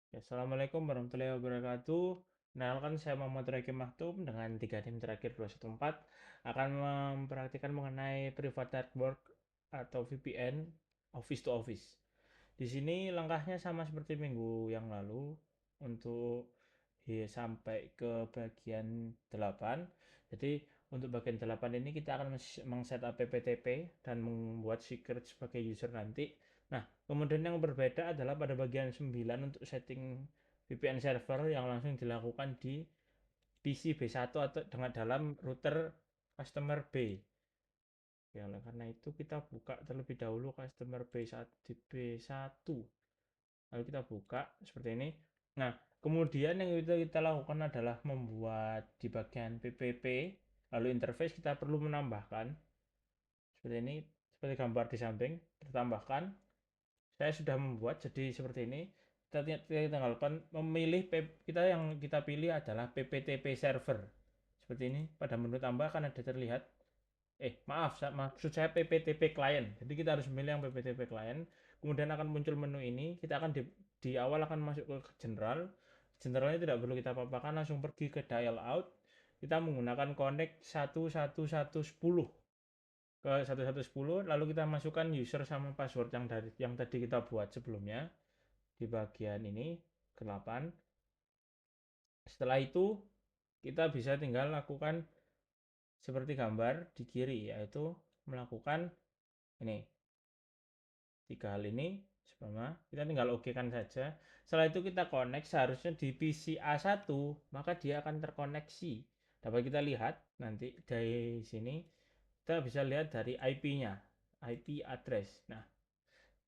Ya, Assalamualaikum warahmatullahi wabarakatuh. Kenalkan saya Muhammad Reki Maktum dengan 3 tim terakhir 214 akan mempraktikkan mengenai Private Network atau VPN Office to Office. Di sini langkahnya sama seperti minggu yang lalu untuk sampai ke bagian 8. Jadi untuk bagian 8 ini kita akan meng-setup PPTP dan membuat secret sebagai user nanti. Nah, kemudian yang berbeda adalah pada bagian 9 untuk setting VPN server yang langsung dilakukan di PC B1 atau dengan dalam router customer B. Ya, karena itu kita buka terlebih dahulu customer B1 di B1. Lalu kita buka seperti ini. Nah, kemudian yang kita lakukan adalah membuat di bagian PPP, lalu interface kita perlu menambahkan seperti ini, seperti gambar di samping, ditambahkan. Saya sudah membuat jadi seperti ini. Kita tinggalkan memilih kita yang kita pilih adalah PPTP server. Seperti ini pada menu tambah akan ada terlihat maksud saya PPTP client. Jadi kita harus memilih yang PPTP client. Kemudian akan muncul menu ini. Kita akan di awal akan masuk ke general. Generalnya tidak perlu kita apa-apakan, langsung pergi ke dial out. Kita menggunakan connect 11110 ke 1110, lalu kita masukkan user sama password yang tadi kita buat sebelumnya di bagian ini ke 8. Setelah itu kita bisa tinggal lakukan seperti gambar di kiri, yaitu melakukan ini 3 hal ini. Sama kita tinggal oke kan saja. Setelah itu kita connect, seharusnya di PC A1 maka dia akan terkoneksi. Dapat kita lihat nanti dari sini, kita bisa lihat dari IP-nya, IP address. Nah,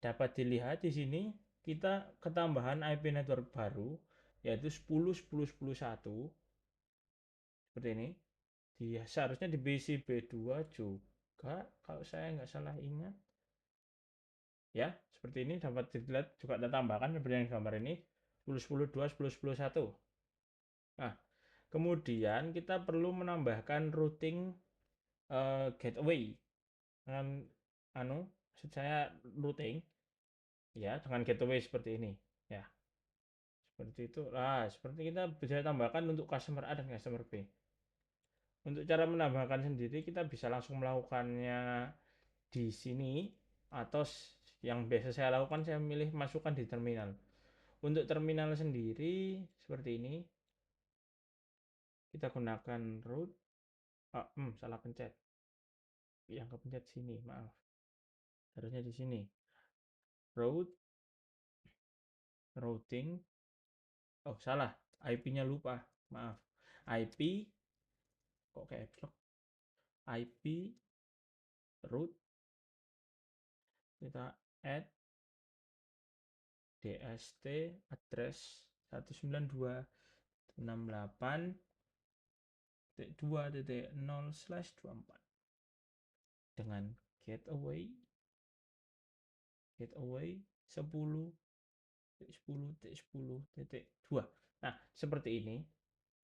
dapat dilihat di sini kita ketambahan IP network baru, yaitu 10.10.10.1 seperti ini. Seharusnya di BCB2 juga kalau saya nggak salah ingat. Ya, seperti ini dapat dilihat juga kita tambahkan seperti yang gambar ini 10.10.2 10.10.1. Nah, kemudian kita perlu menambahkan routing gateway dengan maksud saya routing ya dengan gateway seperti ini ya. Seperti itu. Nah, seperti kita bisa tambahkan untuk customer A dan customer B. Untuk cara menambahkan sendiri kita bisa langsung melakukannya di sini, atau yang biasa saya lakukan saya memilih masukkan di terminal. Untuk terminal sendiri seperti ini, kita gunakan root. Salah pencet. Yang kepencet sini, maaf. Harusnya di sini. Root, routing. Oh, salah. IP-nya lupa. Maaf. IP kok kayak blok. IP root, kita add DST address 192.68.2.0/24 dengan gateway 10.10.10.2. Nah, seperti ini.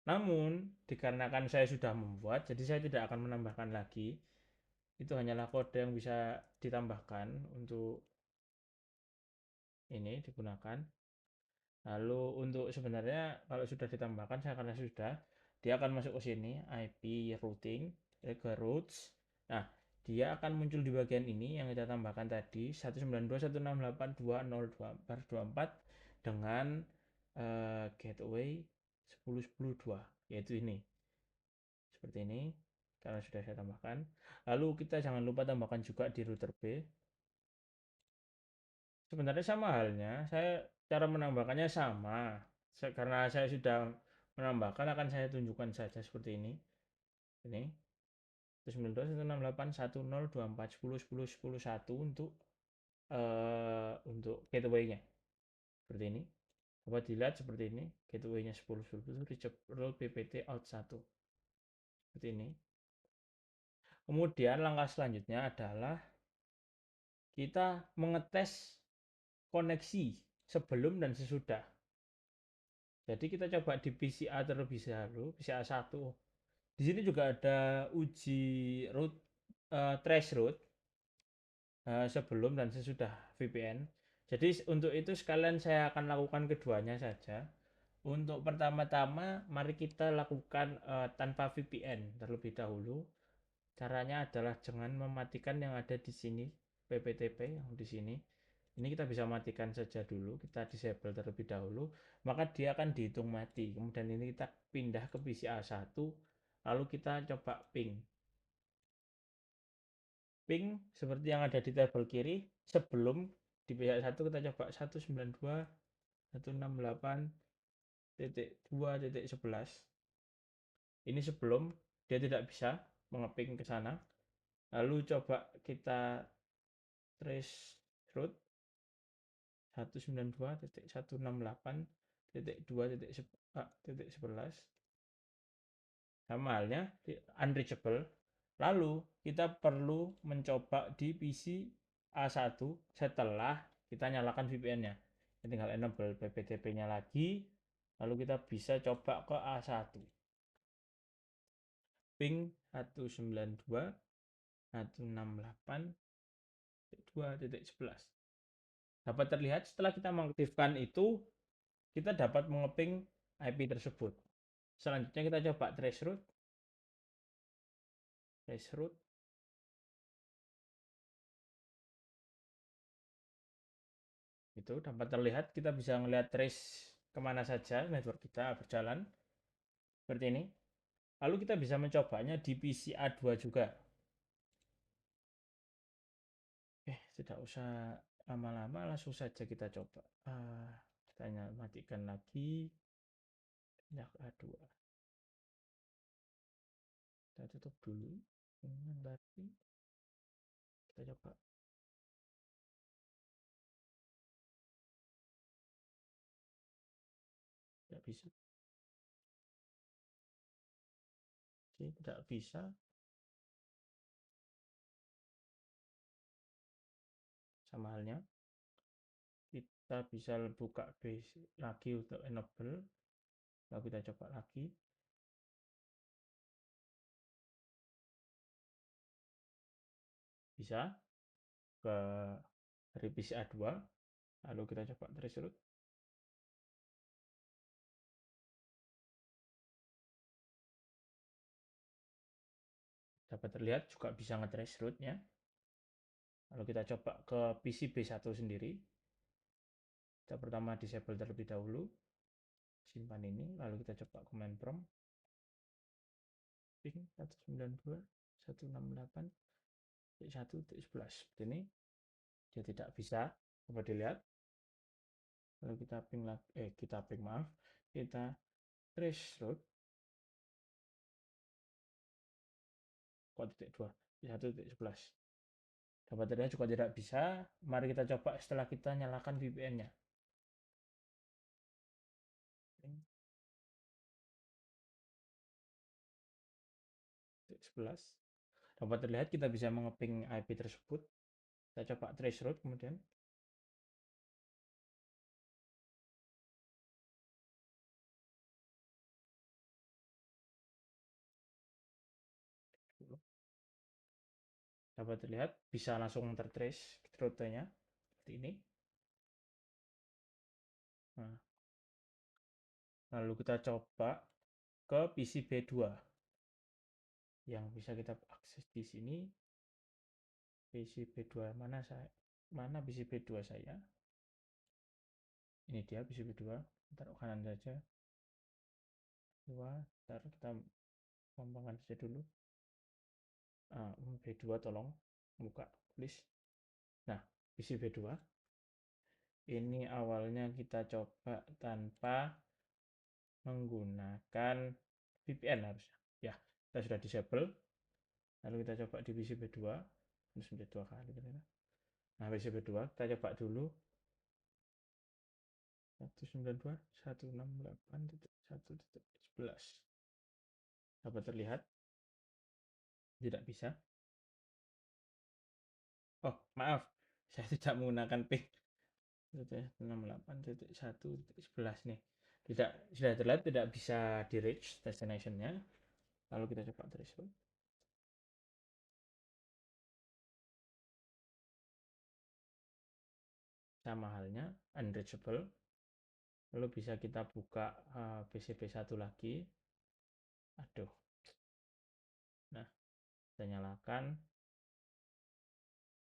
Namun, dikarenakan saya sudah membuat, jadi saya tidak akan menambahkan lagi. Itu hanyalah kode yang bisa ditambahkan untuk ini digunakan. Lalu untuk sebenarnya kalau sudah ditambahkan, saya karena sudah, dia akan masuk ke sini, IP routing, ke routes. Nah, dia akan muncul di bagian ini yang kita tambahkan tadi 192.168.2.0/24 dengan gateway 10.10.2, yaitu ini. Seperti ini, karena sudah saya tambahkan. Lalu kita jangan lupa tambahkan juga di router B. Sebenarnya sama halnya, cara menambahkannya sama. Karena saya sudah menambahkan, akan saya tunjukkan saja seperti ini. Ini 192.168.10.10.10.1 untuk gateway-nya. Seperti ini. Dapat dilihat seperti ini, gateway-nya 10.10 itu reachable PPT out 1. Seperti ini. Kemudian langkah selanjutnya adalah kita mengetes koneksi sebelum dan sesudah. Jadi kita coba di PCA terlebih dahulu, PCA 1. Di sini juga ada uji trace route sebelum dan sesudah VPN. Jadi untuk itu sekalian saya akan lakukan keduanya saja. Untuk pertama-tama, mari kita lakukan tanpa VPN terlebih dahulu. Caranya adalah jangan mematikan yang ada di sini, PPTP yang di sini. Ini kita bisa matikan saja dulu, kita disable terlebih dahulu, maka dia akan dihitung mati. Kemudian ini kita pindah ke PC A1, lalu kita coba ping. Ping seperti yang ada di tabel kiri, sebelum di PC A1 kita coba 192.168.2.11. Ini sebelum dia tidak bisa mengeping ke sana. Lalu coba kita trace root 192.168.2.11 sama halnya unreachable. Lalu kita perlu mencoba di PC A1 setelah kita nyalakan VPN-nya. Tinggal enable PPTP-nya lagi, lalu kita bisa coba ke A1. Ping 192.168.2.11. Dapat terlihat setelah kita mengaktifkan itu, kita dapat mengeping IP tersebut. Selanjutnya kita coba traceroute. Traceroute. Itu dapat terlihat, kita bisa melihat trace kemana saja network kita berjalan. Seperti ini. Lalu kita bisa mencobanya di PC A2 juga. Tidak usah lama-lama, langsung saja kita coba. Kita matikan lagi. Pindah ke A2. Kita tutup dulu. Berarti kita coba. Tidak bisa. Oke, tidak bisa. Sama halnya. Kita bisa buka base lagi untuk enable. Lalu kita coba lagi. Bisa ke dari PC A2. Lalu kita coba traceroute. Dapat terlihat juga bisa nge-trace root-nya. Lalu kita coba ke PC B1 sendiri. Kita pertama disable terlebih dahulu. Simpan ini, lalu kita coba command prompt. Ping 192.168.1.11. Seperti ini. Dia tidak bisa. Coba dilihat. Lalu kita ping lagi, kita trace root. Kok titik 2, 1.11. Dapat terlihat juga tidak bisa. Mari kita coba setelah kita nyalakan VPN-nya. 11. Dapat terlihat kita bisa mengeping IP tersebut. Kita coba trace route kemudian. Dapat terlihat bisa langsung tertrace rutenya seperti ini. Nah, lalu kita coba ke PC B2 yang bisa kita akses di sini. PC B2 mana PC B2 saya? Ini dia PC B2. Taruh kanan saja. Taruh kita kembangkan saja dulu. B2 tolong buka please. Nah, PC B2 ini awalnya kita coba tanpa menggunakan VPN harusnya. Ya, kita sudah disable. Lalu kita coba di PC B2. Terus menjadi 2 kali. Nah, PC B2 kita coba dulu. 192.168.1.11. Dapat terlihat? Tidak bisa. Oh, maaf. Saya tidak menggunakan ping 168.1.11 nih. Tidak, sudah terlihat tidak bisa di reach destination-nya. Lalu kita coba threshold. sama halnya unreachable. Lalu bisa kita buka PCB1 lagi. Aduh. Nah, kita nyalakan.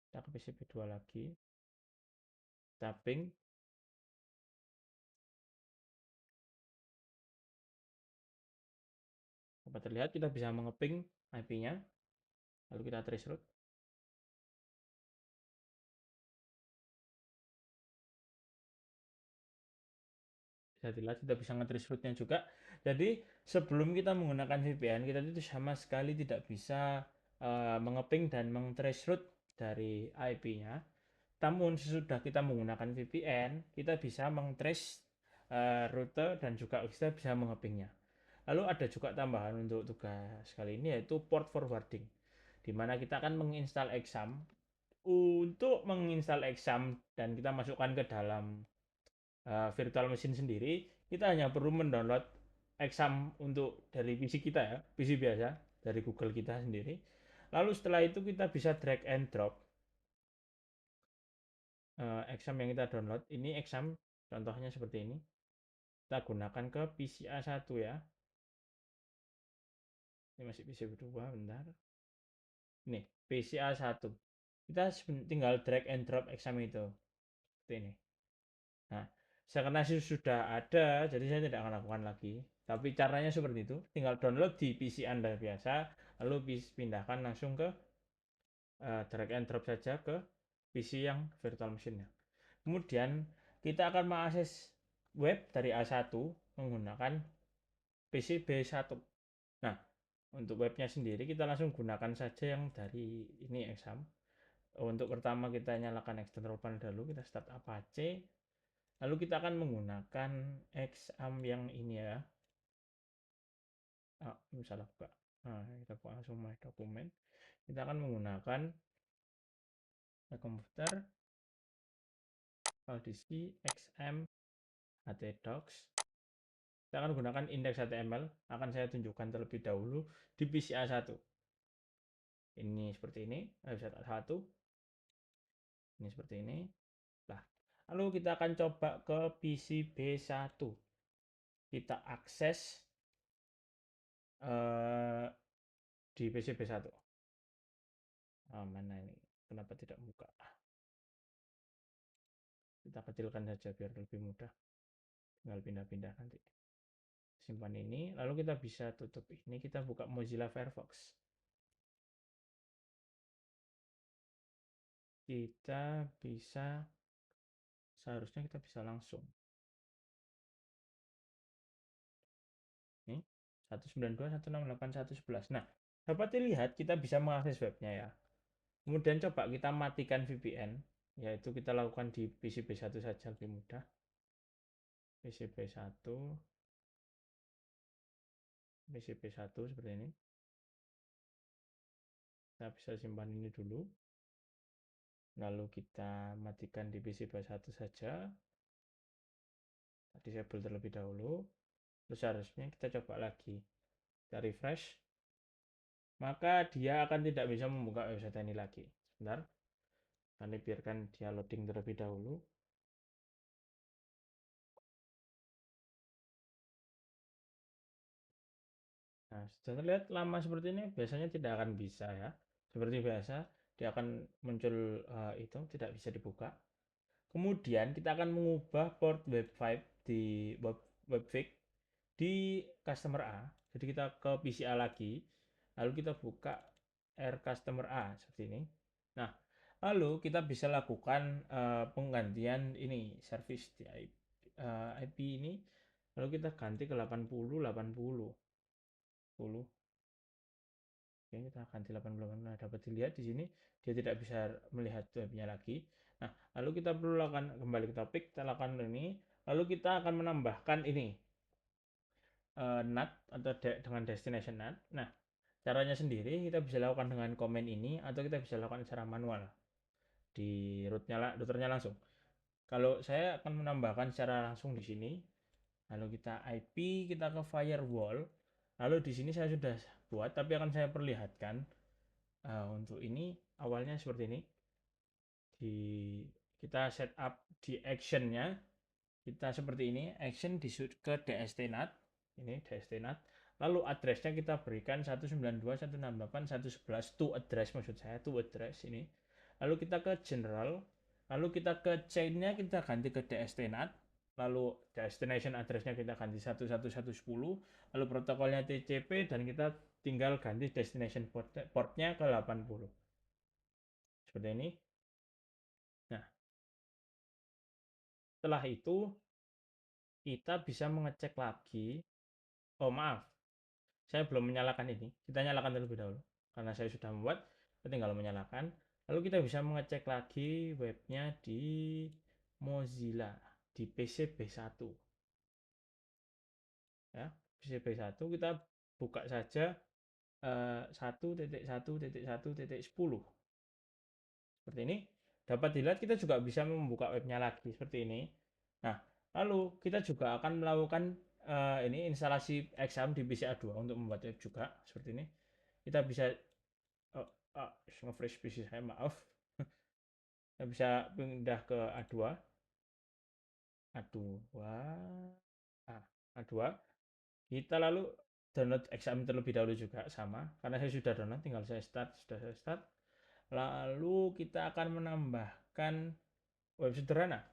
Kita ke PCB2 lagi. Tapping. Dapat terlihat kita bisa mengeping IP-nya. Lalu kita trace route. Bisa dilihat kita bisa nge-trace route-nya juga. Jadi sebelum kita menggunakan VPN, kita itu sama sekali tidak bisa mengeping dan meng-trace route dari IP-nya. Namun sesudah kita menggunakan VPN, kita bisa meng-trace rute dan juga kita bisa mengepingnya. Lalu ada juga tambahan untuk tugas kali ini yaitu port forwarding, di mana kita akan menginstal exam. Untuk menginstal exam dan kita masukkan ke dalam virtual machine sendiri, kita hanya perlu mendownload exam untuk dari PC kita ya, PC biasa dari Google kita sendiri. Lalu setelah itu kita bisa drag and drop exam yang kita download. Ini exam contohnya seperti ini. Kita gunakan ke PCA1 ya. Ini masih PC2, bentar. Ini PCA1. Kita tinggal drag and drop exam itu. Seperti ini. Nah, karena sudah ada, jadi saya tidak akan lakukan lagi. Tapi caranya seperti itu, tinggal download di PC Anda biasa, lalu pindahkan langsung ke drag and drop saja ke PC yang virtual machine-nya. Kemudian kita akan mengakses web dari A1 menggunakan PC B1. Nah, untuk webnya sendiri kita langsung gunakan saja yang dari ini exam. Untuk pertama kita nyalakan external panel dulu, kita start Apache. Lalu kita akan menggunakan exam yang ini ya. Misalnya buka. Nah, kita buka langsung my dokumen. Kita akan menggunakan komputer file disk xm htdocs. Kita akan gunakan index.html. Akan saya tunjukkan terlebih dahulu di PCA1. Ini seperti ini, website A1. Ini seperti ini. Nah, lalu kita akan coba ke PCB1. Kita akses di PCB1. Mana ini? Kenapa tidak buka? Kita kecilkan saja biar lebih mudah. Tinggal pindah-pindah nanti. Simpan ini, lalu kita bisa tutup ini. Kita buka Mozilla Firefox. Kita bisa, seharusnya kita bisa langsung. Ini 192.168.111. Nah, dapat dilihat kita bisa mengakses webnya ya. Kemudian coba kita matikan VPN, yaitu kita lakukan di PCB1 saja lebih mudah. PCB1, PCB1 seperti ini. Kita bisa simpan ini dulu. Lalu kita matikan di PCB1 saja. Disable terlebih dahulu. Terus seharusnya kita coba lagi. Kita refresh. Maka dia akan tidak bisa membuka website ini lagi. Sebentar. Kami biarkan dia loading terlebih dahulu. Nah, sudah terlihat lama seperti ini biasanya tidak akan bisa ya. Seperti biasa, dia akan muncul itu tidak bisa dibuka. Kemudian kita akan mengubah port web5 di webfig di customer A. Jadi kita ke PCA lagi, lalu kita buka R customer A seperti ini. Nah, lalu kita bisa lakukan penggantian ini service di IP ini. Lalu kita ganti ke 80 80 10. Oke, kita ganti 80. Nah, dapat dilihat di sini dia tidak bisa melihat webnya lagi. Nah, lalu kita perlu lakukan kembali ke topik, kita lakukan ini. Lalu kita akan menambahkan ini NAT atau dengan destination NAT. Nah, caranya sendiri kita bisa lakukan dengan komen ini atau kita bisa lakukan secara manual di routernya langsung. Kalau saya akan menambahkan secara langsung di sini. Lalu kita IP, kita ke firewall. Lalu di sini saya sudah buat, tapi akan saya perlihatkan. Untuk ini awalnya seperti ini. kita setup di actionnya, kita seperti ini, action di ke dstNAT, ini dstNAT, lalu addressnya kita berikan 192.168.111 to address, maksud saya to address ini, lalu kita ke general, lalu kita ke chainnya kita ganti ke dstNAT, lalu destination addressnya kita ganti 11110, lalu protokolnya TCP, dan kita tinggal ganti destination portnya ke 80 seperti ini. Nah, setelah itu kita bisa mengecek lagi. Oh maaf, saya belum menyalakan ini. Kita nyalakan terlebih dahulu. Karena saya sudah membuat, kita tinggal menyalakan. Lalu kita bisa mengecek lagi webnya di Mozilla, di PCB1. Ya, PCB1 kita buka saja 1.1.1.10. Seperti ini. Dapat dilihat kita juga bisa membuka webnya lagi seperti ini. Nah, lalu kita juga akan melakukan ini instalasi exam di PCA2 untuk membuat web juga seperti ini. Kita bisa oh, nge-fresh PC saya, maaf. Kita bisa pindah ke A2. A2. A2. Kita lalu download exam terlebih dahulu juga sama karena saya sudah download, tinggal saya start, sudah saya start. Lalu kita akan menambahkan web sederhana.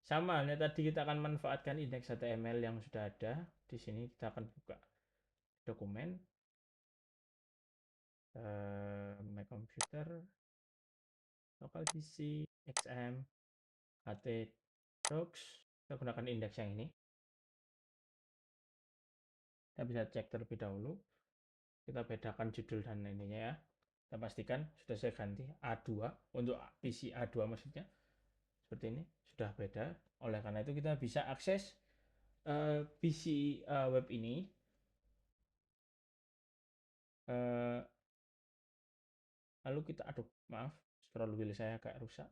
Sama halnya tadi kita akan manfaatkan index HTML yang sudah ada. Di sini kita akan buka dokumen my computer, local PC, XM, HT docs. Kita gunakan indeks yang ini. Kita bisa cek terlebih dahulu. Kita bedakan judul dan ininya ya. Kita pastikan sudah saya ganti A2 untuk PC A2 maksudnya. Seperti ini sudah beda. Oleh karena itu kita bisa akses PC web ini lalu kita maaf, scroll wheel saya agak rusak.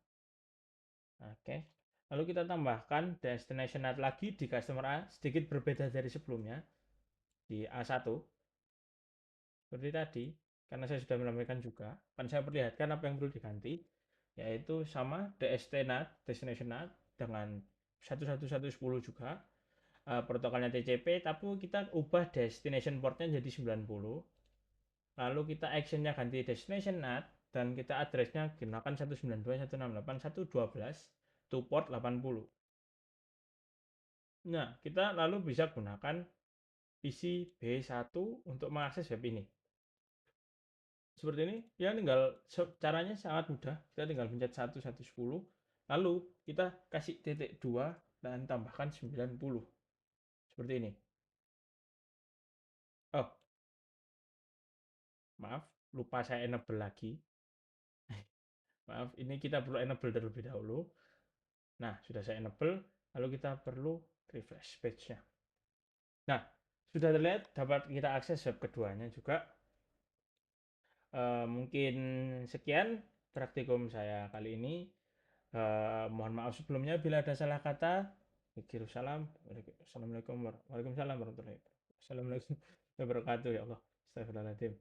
Oke, lalu kita tambahkan destination NAT lagi di customer A, sedikit berbeda dari sebelumnya di A1 seperti tadi, karena saya sudah menambahkan juga, kan saya perlihatkan apa yang perlu diganti, yaitu sama DST NAT, destination NAT dengan 11110 juga, protokolnya TCP, tapi kita ubah destination portnya jadi 90, lalu kita actionnya ganti destination NAT, dan kita addressnya gunakan 192.168.112 to port 80. Nah, kita lalu bisa gunakan PC B1 untuk mengakses web ini. Seperti ini, ya tinggal caranya sangat mudah. Kita tinggal pencet 110, lalu kita kasih titik 2 dan tambahkan 90. Seperti ini. Oh, maaf, lupa saya enable lagi. Maaf, ini kita perlu enable terlebih dahulu. Nah, sudah saya enable, lalu kita perlu refresh page-nya. Nah, sudah terlihat dapat kita akses web keduanya juga. Mungkin sekian praktikum saya kali ini. Mohon maaf sebelumnya bila ada salah kata. Assalamualaikum warahmatullahi wabarakatuh. Ya Allah. Astagfirullahaladzim.